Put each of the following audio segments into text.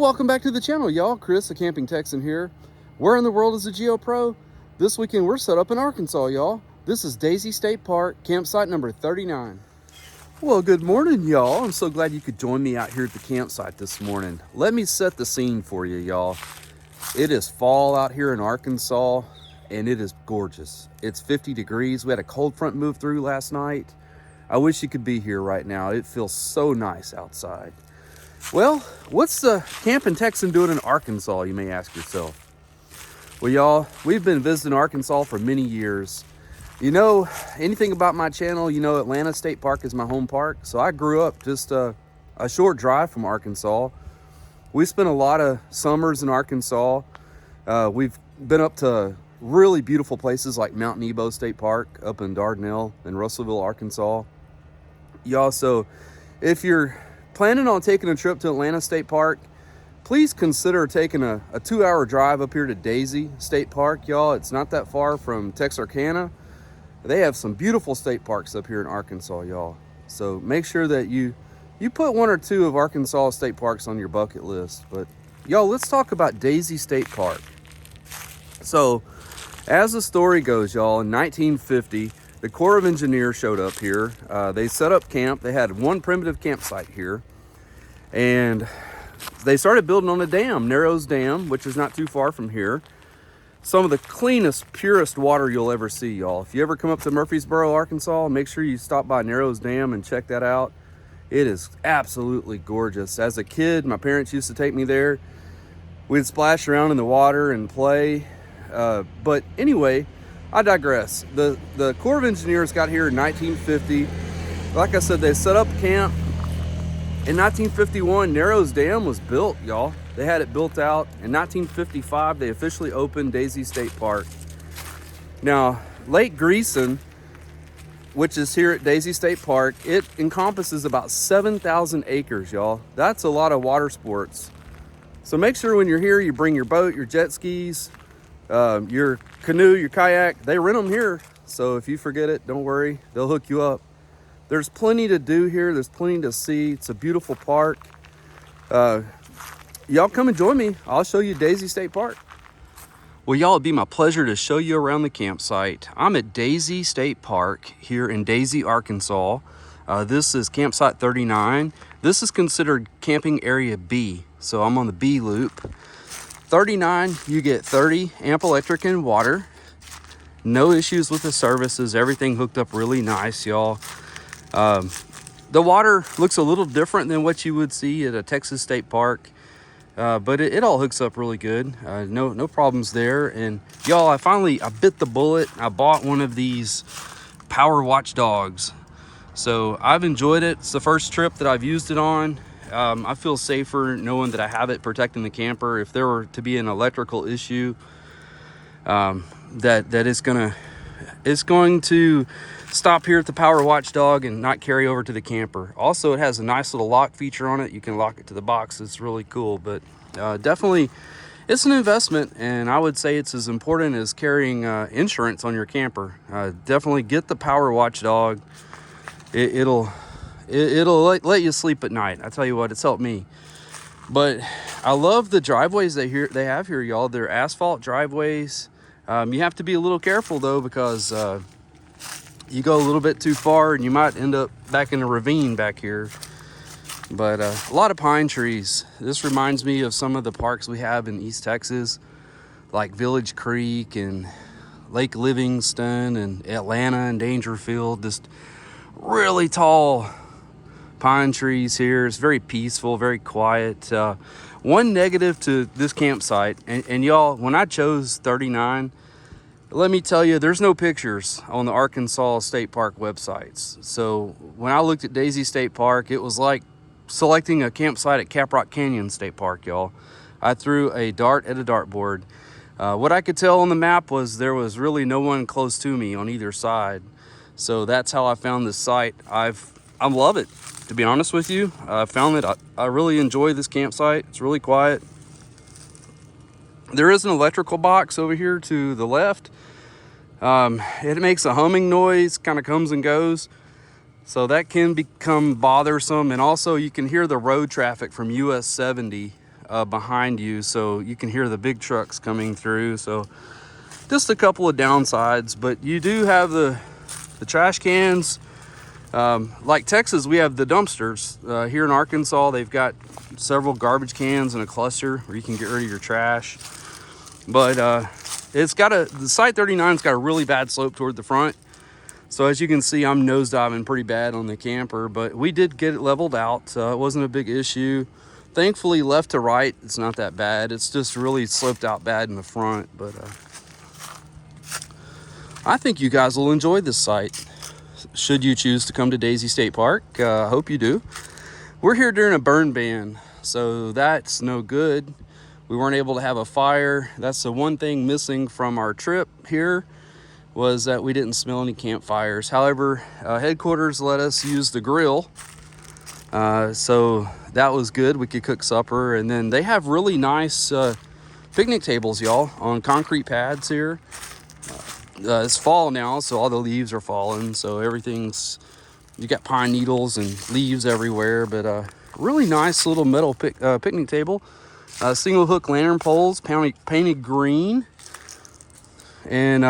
welcome back to the channel, y'all. Chris, the Camping Texan here. Where in the world is the Geo Pro? This weekend we're set up in Arkansas, y'all. This is Daisy State Park, campsite number 39. Well, good morning, y'all. I'm so glad you could join me out here at the campsite this morning. Let me set the scene for you, y'all. It is fall out here in Arkansas, and it is gorgeous. It's 50 degrees. We had a cold front move through last night. I wish you could be here right now. It feels so nice outside. Well, what's the Camping Texan doing in Arkansas, you may ask yourself? Well, y'all, we've been visiting Arkansas for many years. You know anything about my channel, you know Atlanta State Park is my home park. So I grew up just a short drive from Arkansas. We spent a lot of summers in Arkansas. We've been up to really beautiful places like Mount Nebo State Park up in Dardanelle and Russellville, Arkansas. Y'all, so if you're planning on taking a trip to Atlanta State Park, please consider taking a 2-hour drive up here to Daisy State Park, y'all. It's not that far from Texarkana. They have some beautiful state parks up here in Arkansas, y'all. So make sure that you put 1 or 2 of Arkansas state parks on your bucket list. But y'all, let's talk about Daisy State Park. So as the story goes, y'all, in 1950, the Corps of Engineers showed up here. They set up camp. They had one primitive campsite here. And they started building on a dam, Narrows Dam, which is not too far from here. Some of the cleanest, purest water you'll ever see, y'all. If you ever come up to Murfreesboro, Arkansas, make sure you stop by Narrows Dam and check that out. It is absolutely gorgeous. As a kid, my parents used to take me there. We'd splash around in the water and play. But anyway, I digress. The Corps of Engineers got here in 1950. Like I said, they set up camp. In 1951, Narrows Dam was built, y'all. They had it built out. In 1955, they officially opened Daisy State Park. Now, Lake Greeson, which is here at Daisy State Park, it encompasses about 7,000 acres, y'all. That's a lot of water sports. So make sure when you're here, you bring your boat, your jet skis, your canoe, your kayak. They rent them here. So if you forget it, don't worry, they'll hook you up. There's plenty to do here. There's plenty to see. It's a beautiful park. Y'all come and join me. I'll show you Daisy State Park. Well, y'all, it'd be my pleasure to show you around the campsite. I'm at Daisy State Park here in Daisy, Arkansas. This is campsite 39. This is considered camping area B. So I'm on the B loop. 39, you get 30 amp electric and water. No issues with the services. Everything hooked up really nice, y'all. The water looks a little different than what you would see at a Texas State Park, but it all hooks up really good. No problems there. And y'all, I bit the bullet. I bought one of these power watchdogs. So I've enjoyed it. It's the first trip that I've used it on. I feel safer knowing that I have it protecting the camper. If there were to be an electrical issue, that it's going to stop here at the power watchdog and not carry over to the camper. Also, it has a nice little lock feature on it. You can lock it to the box. It's really cool. But definitely, it's an investment, and I would say it's as important as carrying insurance on your camper. Definitely get the power watchdog. It'll let you sleep at night. I tell you what, it's helped me. But I love the driveways they have here, y'all. They're asphalt driveways. You have to be a little careful though, because you go a little bit too far and you might end up back in a ravine back here. But a lot of pine trees. This reminds me of some of the parks we have in East Texas, like Village Creek and Lake Livingston and Atlanta and Dangerfield. Just really tall pine trees here. It's very peaceful, very quiet. One negative to this campsite, and y'all, when I chose 39, let me tell you, there's no pictures on the Arkansas State Park websites. So when I looked at Daisy State Park, it was like selecting a campsite at Caprock Canyon State Park, y'all. I threw a dart at a dartboard. What I could tell on the map was there was really no one close to me on either side. So that's how I found this site. I love it, to be honest with you. I found that I really enjoy this campsite. It's really quiet. There is an electrical box over here to the left. It makes a humming noise, kind of comes and goes. So that can become bothersome. And also you can hear the road traffic from US 70 behind you, so you can hear the big trucks coming through. So just a couple of downsides, but you do have the trash cans. Like Texas, we have the dumpsters. Here in Arkansas, they've got several garbage cans in a cluster where you can get rid of your trash. But the Site 39's got a really bad slope toward the front. So as you can see, I'm nosediving pretty bad on the camper, but we did get it leveled out. It wasn't a big issue. Thankfully, left to right, it's not that bad. It's just really sloped out bad in the front. But I think you guys will enjoy this site, should you choose to come to Daisy State Park. I hope you do. We're here during a burn ban, so that's no good. We weren't able to have a fire. That's the one thing missing from our trip here, was that we didn't smell any campfires. However, headquarters let us use the grill, so that was good. We could cook supper, and then they have really nice picnic tables, y'all, on concrete pads here. It's fall now, so all the leaves are falling, so you got pine needles and leaves everywhere, but really nice little metal picnic table. Single hook lantern poles, painted green, and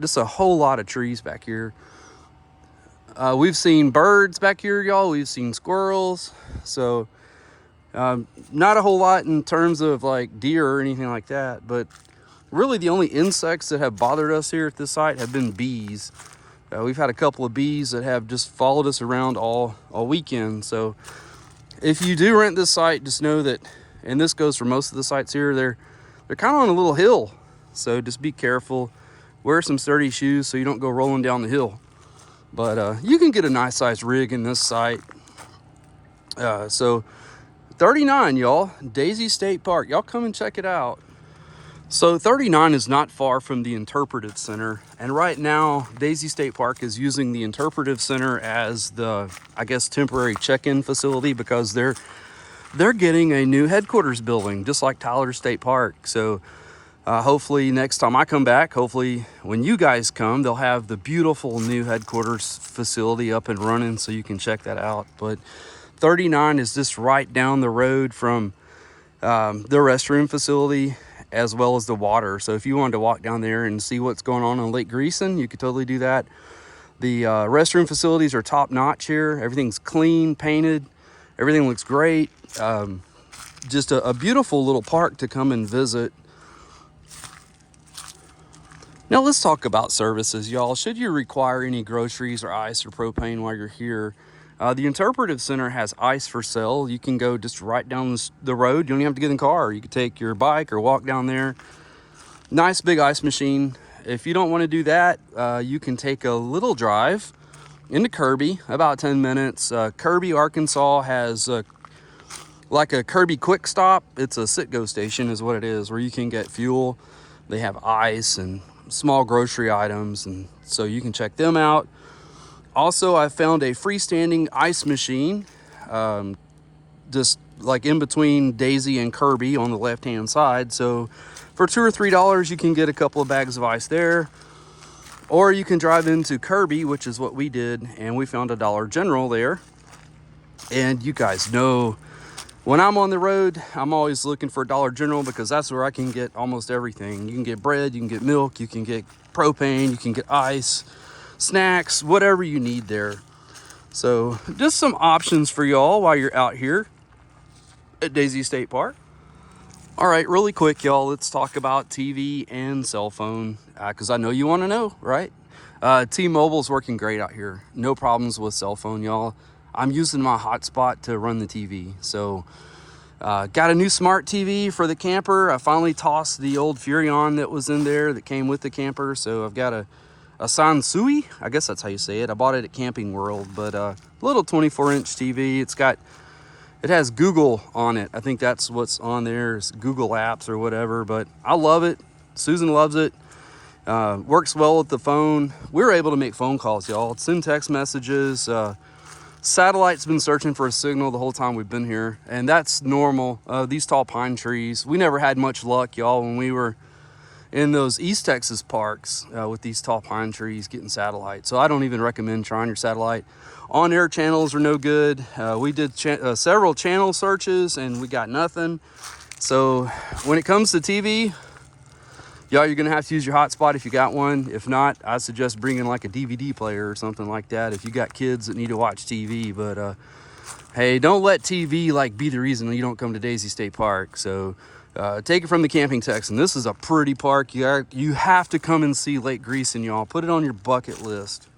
just a whole lot of trees back here. We've seen birds back here, y'all. We've seen squirrels, so not a whole lot in terms of like deer or anything like that, but really the only insects that have bothered us here at this site have been bees. We've had a couple of bees that have just followed us around all weekend. So if you do rent this site, just know that, and this goes for most of the sites here, they're kind of on a little hill. So just be careful. Wear some sturdy shoes so you don't go rolling down the hill. But you can get a nice sized rig in this site. So 39, y'all, Daisy State Park. Y'all come and check it out. So 39 is not far from the Interpretive Center, and right now Daisy State Park is using the Interpretive Center as the, I guess, temporary check-in facility, because they're getting a new headquarters building, just like Tyler State Park. So hopefully next time I come back, hopefully when you guys come, they'll have the beautiful new headquarters facility up and running, so you can check that out. But 39 is just right down the road from the restroom facility, as well as the water. So if you wanted to walk down there and see what's going on Lake Greeson, you could totally do that. The restroom facilities are top notch here. Everything's clean, painted. Everything looks great. Just a beautiful little park to come and visit. Now let's talk about services, y'all. Should you require any groceries or ice or propane while you're here, the Interpretive Center has ice for sale. You can go just right down the road. You don't even have to get in the car. You can take your bike or walk down there. Nice big ice machine. If you don't want to do that, you can take a little drive into Kirby, about 10 minutes. Kirby, Arkansas has like a Kirby Quick Stop. It's a sit-go station is what it is, where you can get fuel. They have ice and small grocery items, and so you can check them out. Also, I found a freestanding ice machine, just like in between Daisy and Kirby on the left-hand side. So for $2 or $3, you can get a couple of bags of ice there. Or you can drive into Kirby, which is what we did, and we found a Dollar General there. And you guys know, when I'm on the road, I'm always looking for a Dollar General, because that's where I can get almost everything. You can get bread, you can get milk, you can get propane, you can get ice, snacks, whatever you need there. So just some options for y'all while you're out here at Daisy State Park. All right, really quick, y'all, let's talk about TV and cell phone, because I know you want to know, right? T-Mobile's working great out here. No problems with cell phone, y'all. I'm using my hotspot to run the TV. So got a new smart TV for the camper. I finally tossed the old Pavilion that was in there that came with the camper. So I've got a Sansui, I guess that's how you say it. I bought it at Camping World, but a little 24-inch TV. It has Google on it. I think that's what's on there, is Google Apps or whatever, but I love it. Susan loves it. Works well with the phone. We were able to make phone calls, y'all. Send text messages. Satellite's been searching for a signal the whole time we've been here, and that's normal. These tall pine trees, we never had much luck, y'all, when we were in those East Texas parks with these tall pine trees getting satellite. So I don't even recommend trying your satellite. On-air channels are no good. We did several channel searches and we got nothing. So when it comes to TV, y'all, you're gonna have to use your hotspot if you got one. If not, I suggest bringing like a DVD player or something like that if you got kids that need to watch TV. But hey, don't let TV like be the reason you don't come to Daisy State Park. So take it from the Camping Texan. This is a pretty park. You have to come and see Lake Greeson, y'all. Put it on your bucket list.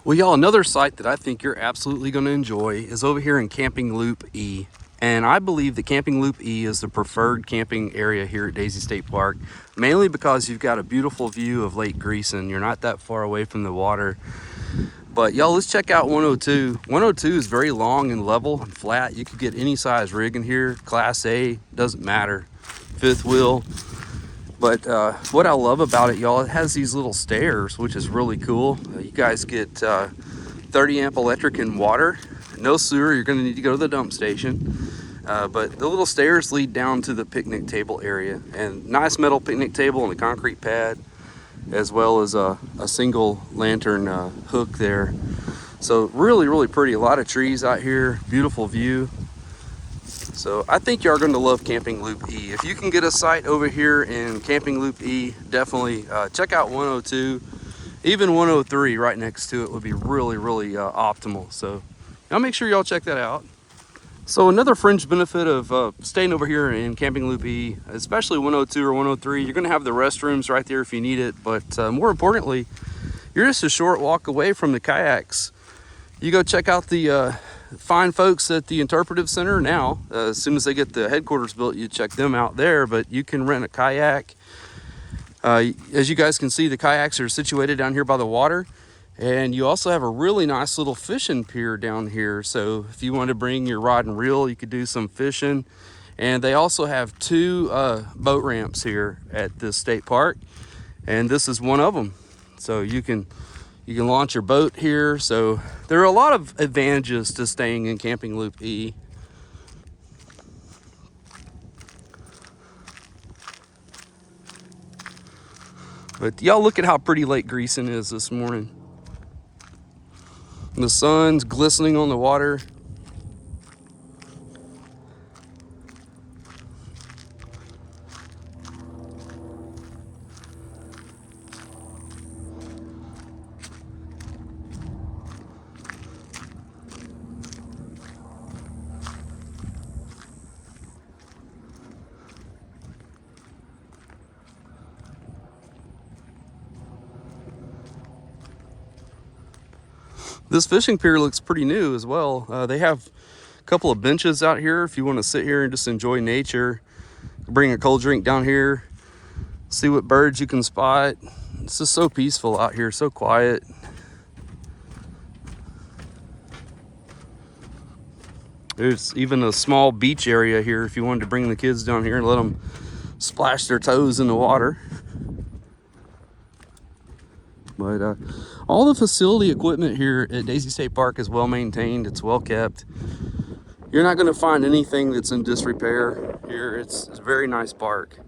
Well, y'all, another site that I think you're absolutely going to enjoy is over here in Camping Loop E. And I believe that Camping Loop E is the preferred camping area here at Daisy State Park, mainly because you've got a beautiful view of Lake Greeson. You're not that far away from the water. But y'all, let's check out 102. 102 is very long and level and flat. You could get any size rig in here, Class A, doesn't matter, fifth wheel. But what I love about it, y'all, it has these little stairs, which is really cool. You guys get 30 amp electric and water, no sewer. You're gonna need to go to the dump station. But the little stairs lead down to the picnic table area, and nice metal picnic table and a concrete pad, as well as a single lantern hook there. So really, really pretty. A lot of trees out here, beautiful view. So I think you are going to love Camping Loop E. If you can get a site over here in Camping Loop E, definitely check out 102. Even 103 right next to it would be really, really optimal. So I'll make sure y'all check that out. So another fringe benefit of staying over here in Camping Loop E, especially 102 or 103, you're going to have the restrooms right there if you need it. But more importantly, you're just a short walk away from the kayaks. You go check out the fine folks at the Interpretive Center now. As soon as they get the headquarters built, you check them out there. But you can rent a kayak. As you guys can see, the kayaks are situated down here by the water. And you also have a really nice little fishing pier down here. So if you want to bring your rod and reel, you could do some fishing. And they also have two boat ramps here at this state park. And this is one of them. So you can launch your boat here. So there are a lot of advantages to staying in Camping Loop E. But y'all, look at how pretty Lake Greeson is this morning. The sun's glistening on the water. This fishing pier looks pretty new as well. They have a couple of benches out here if you want to sit here and just enjoy nature. Bring a cold drink down here, see what birds you can spot. It's just so peaceful out here, so quiet. There's even a small beach area here if you wanted to bring the kids down here and let them splash their toes in the water. But all the facility equipment here at Daisy State Park is well maintained. It's well kept. You're not going to find anything that's in disrepair here. It's a very nice park.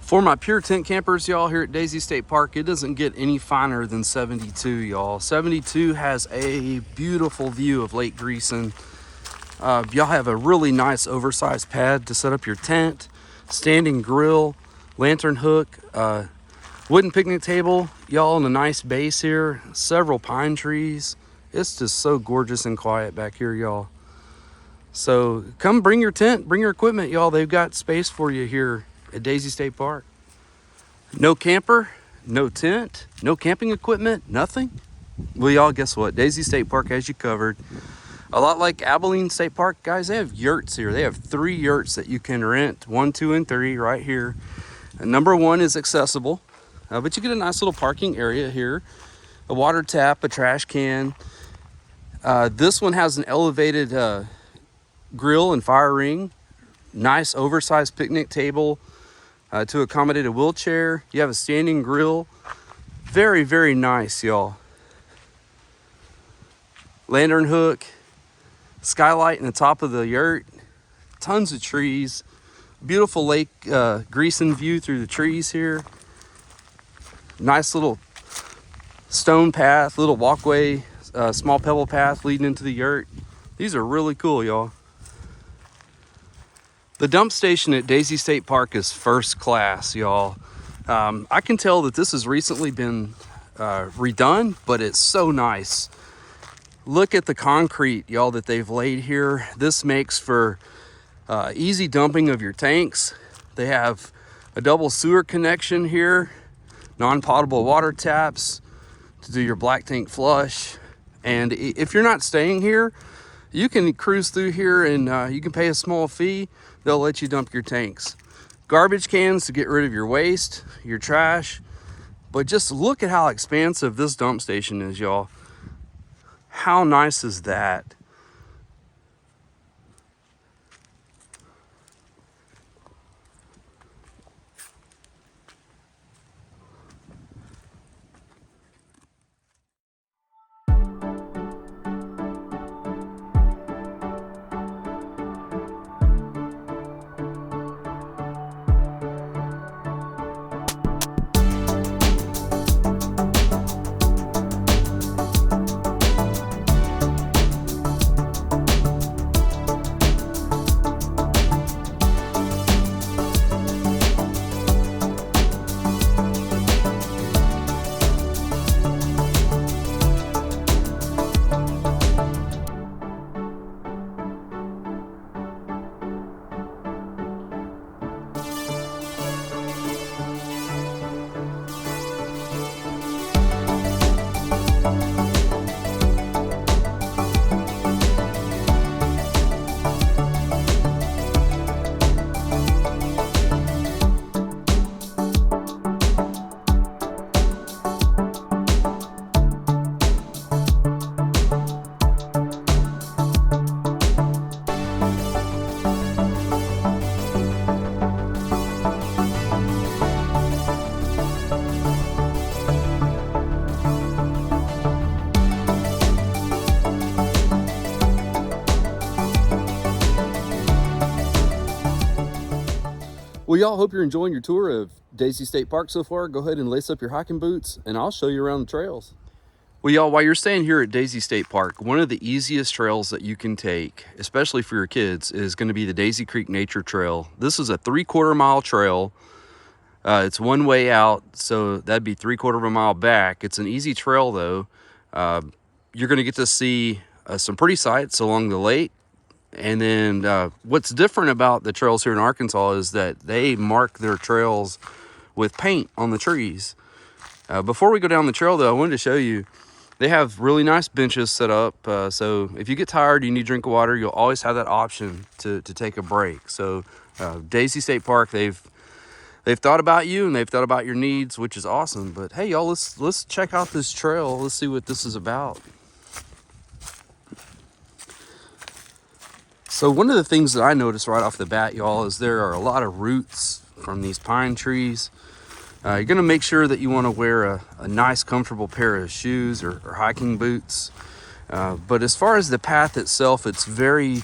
For my Pier tent campers, y'all, here at Daisy State Park, it doesn't get any finer than 72, y'all. 72 has a beautiful view of Lake Greeson. Y'all have a really nice oversized pad to set up your tent, standing grill, lantern hook, wooden picnic table, y'all, and a nice base here, several pine trees. It's just so gorgeous and quiet back here, y'all. So come bring your tent, bring your equipment, y'all. They've got space for you here at Daisy State Park. No camper, no tent, no camping equipment, nothing. Well, y'all, guess what? Daisy State Park has you covered. A lot like Abilene State Park, guys, they have yurts here. They have 3 yurts that you can rent, 1, 2, and 3 right here. And number 1 is accessible, but you get a nice little parking area here, a water tap, a trash can. This one has an elevated grill and fire ring. Nice oversized picnic table to accommodate a wheelchair. You have a standing grill. Very, very nice, y'all. Lantern hook, skylight in the top of the yurt, tons of trees, beautiful lake Greeson view through the trees here. Nice little stone path, little walkway, small pebble path leading into the yurt. These are really cool, y'all. The dump station at Daisy State Park is first class, y'all. I can tell that this has recently been redone, but it's so nice. Look at the concrete, y'all, that they've laid here. This makes for easy dumping of your tanks. They have a double sewer connection here, non-potable water taps to do your black tank flush. And if you're not staying here, you can cruise through here and you can pay a small fee. They'll let you dump your tanks. Garbage cans to get rid of your waste, your trash. But just look at how expansive this dump station is, y'all. How nice is that? Well, y'all, hope you're enjoying your tour of Daisy State Park so far. Go ahead and lace up your hiking boots, and I'll show you around the trails. Well, y'all, while you're staying here at Daisy State Park, one of the easiest trails that you can take, especially for your kids, is going to be the Daisy Creek Nature Trail. This is a 3/4 mile trail. It's one way out, so that'd be 3/4 of a mile back. It's an easy trail, though. You're going to get to see some pretty sights along the lake. And then what's different about the trails here in Arkansas is that they mark their trails with paint on the trees. Before we go down the trail, though, I wanted to show you, they have really nice benches set up. So if you get tired, you need a drink of water, you'll always have that option to take a break. So Daisy State Park, they've thought about you and they've thought about your needs, which is awesome. But hey, y'all, let's check out this trail. Let's see what this is about. So one of the things that I noticed right off the bat, y'all, is there are a lot of roots from these pine trees. You're going to make sure that you want to wear a nice, comfortable pair of shoes or hiking boots. But as far as the path itself, it's very,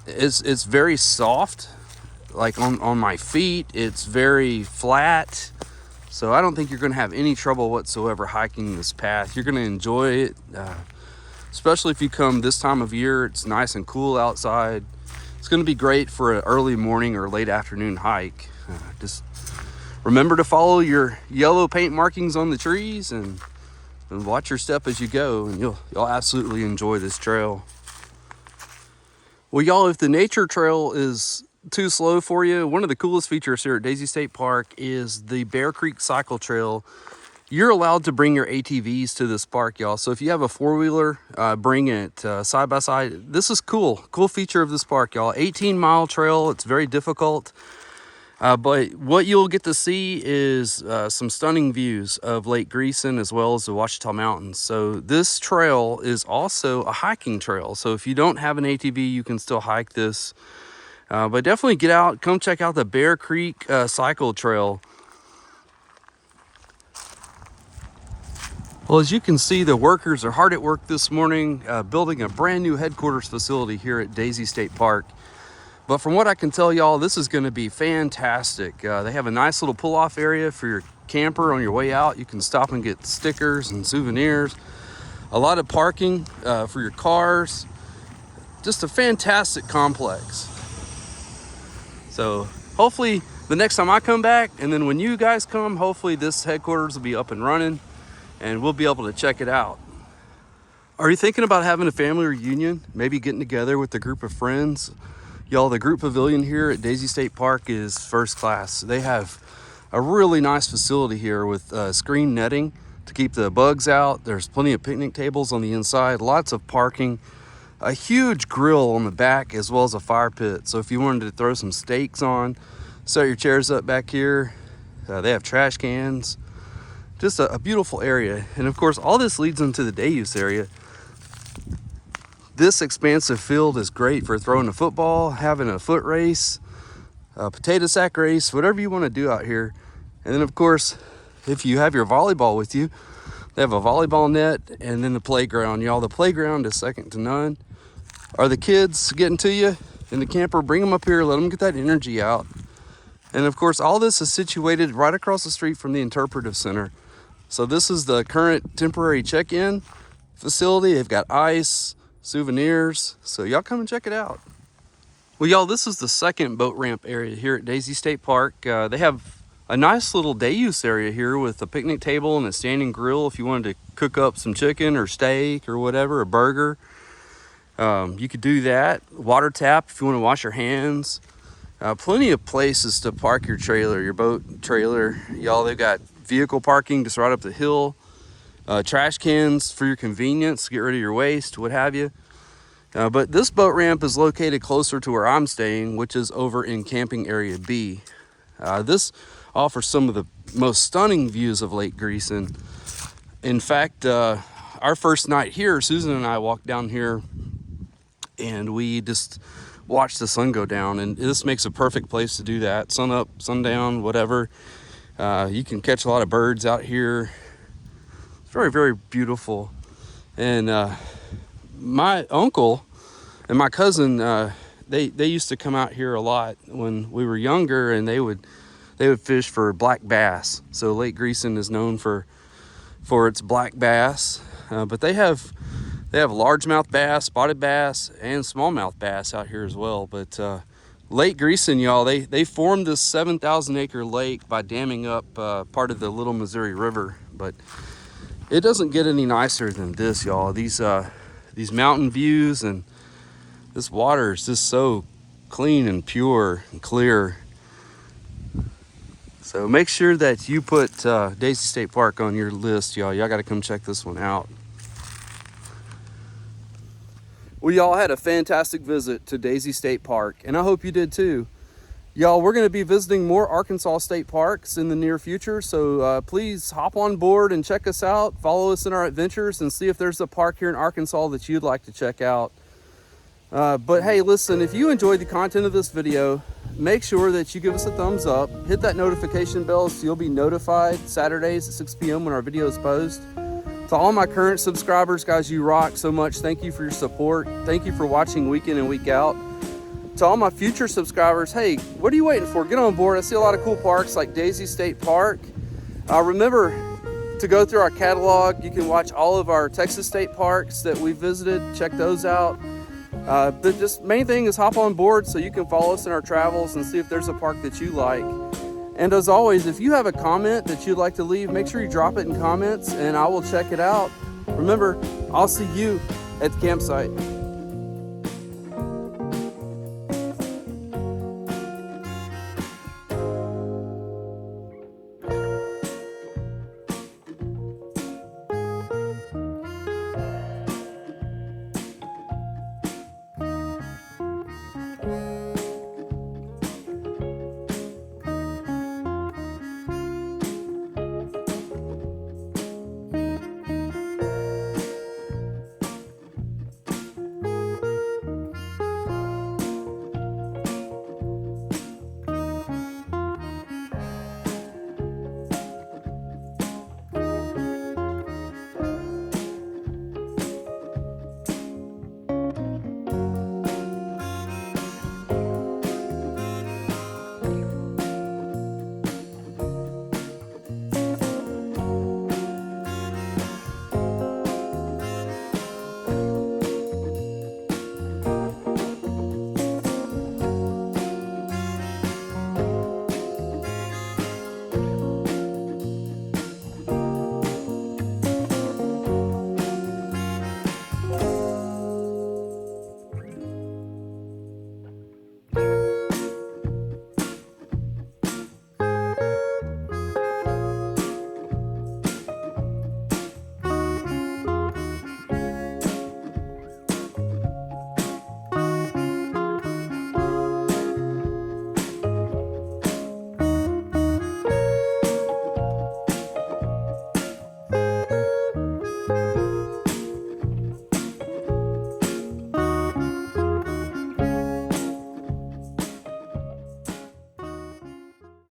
it's very soft. Like on my feet, it's very flat. So I don't think you're going to have any trouble whatsoever hiking this path. You're going to enjoy it. Especially if you come this time of year, it's nice and cool outside. It's going to be great for an early morning or late afternoon hike. Just remember to follow your yellow paint markings on the trees and watch your step as you go, and you'll absolutely enjoy this trail. Well, y'all, if the nature trail is too slow for you, one of the coolest features here at Daisy State Park is the Bear Creek Cycle Trail. You're allowed to bring your ATVs to this park, y'all. So if you have a four-wheeler, bring it side by side. This is cool feature of this park, y'all. 18-mile trail. It's very difficult. But what you'll get to see is some stunning views of Lake Greeson as well as the Ouachita Mountains. So this trail is also a hiking trail. So if you don't have an ATV, you can still hike this. But definitely get out, come check out the Bear Creek cycle trail. Well, as you can see, the workers are hard at work this morning, building a brand new headquarters facility here at Daisy State Park. But from what I can tell y'all, this is going to be fantastic. They have a nice little pull-off area for your camper on your way out. You can stop and get stickers and souvenirs. A lot of parking for your cars. Just a fantastic complex. So hopefully the next time I come back, and then when you guys come, hopefully this headquarters will be up and running and we'll be able to check it out. Are you thinking about having a family reunion? Maybe getting together with a group of friends? Y'all, the group pavilion here at Daisy State Park is first class. They have a really nice facility here with screen netting to keep the bugs out. There's plenty of picnic tables on the inside, lots of parking, a huge grill on the back, as well as a fire pit. So if you wanted to throw some steaks on, set your chairs up back here. They have trash cans. Just a beautiful area. And of course, all this leads into the day use area. This expansive field is great for throwing a football, having a foot race, a potato sack race, whatever you want to do out here. And then of course, if you have your volleyball with you, they have a volleyball net, and then the playground. Y'all, the playground is second to none. Are the kids getting to you in the camper? Bring them up here, let them get that energy out. And of course, all this is situated right across the street from the interpretive center. So this is the current temporary check-in facility. They've got ice, souvenirs, so y'all come and check it out. Well, y'all, this is the second boat ramp area here at Daisy State Park. They have a nice little day use area here with a picnic table and a standing grill if you wanted to cook up some chicken or steak or whatever, a burger. You could do that. Water tap if you want to wash your hands. Plenty of places to park your trailer, your boat trailer. Y'all, they've got vehicle parking just right up the hill. Trash cans for your convenience, get rid of your waste, what have you. But this boat ramp is located closer to where I'm staying, which is over in camping area B. This offers some of the most stunning views of Lake Greeson. In fact, our first night here, Susan and I walked down here and we just watched the sun go down, and this makes a perfect place to do that. Sun up, sundown, whatever. You can catch a lot of birds out here. Very, very beautiful. And my uncle and my cousin, they used to come out here a lot when we were younger, and they would fish for black bass. So Lake Greeson is known for its black bass, but they have largemouth bass, spotted bass, and smallmouth bass out here as well. But Lake Greeson, y'all, they formed this 7,000 acre lake by damming up part of the Little Missouri River, but it doesn't get any nicer than this, y'all. These mountain views, and this water is just so clean and pure and clear. So make sure that you put Daisy State Park on your list, y'all. Y'all got to come check this one out. Well, y'all had a fantastic visit to Daisy State Park, and I hope you did too. Y'all, we're going to be visiting more Arkansas state parks in the near future, so please hop on board and check us out. Follow us in our adventures and see if there's a park here in Arkansas that you'd like to check out. But hey, listen, if you enjoyed the content of this video, make sure that you give us a thumbs up. Hit that notification bell so you'll be notified Saturdays at 6 p.m. when our videos post. To all my current subscribers, guys, you rock so much. Thank you for your support. Thank you for watching week in and week out. To all my future subscribers, hey, what are you waiting for? Get on board. I see a lot of cool parks like Daisy State Park. Remember to go through our catalog. You can watch all of our Texas state parks that we visited. Check those out. The just main thing is hop on board so you can follow us in our travels and see if there's a park that you like. And as always, if you have a comment that you'd like to leave, make sure you drop it in comments and I will check it out. Remember, I'll see you at the campsite.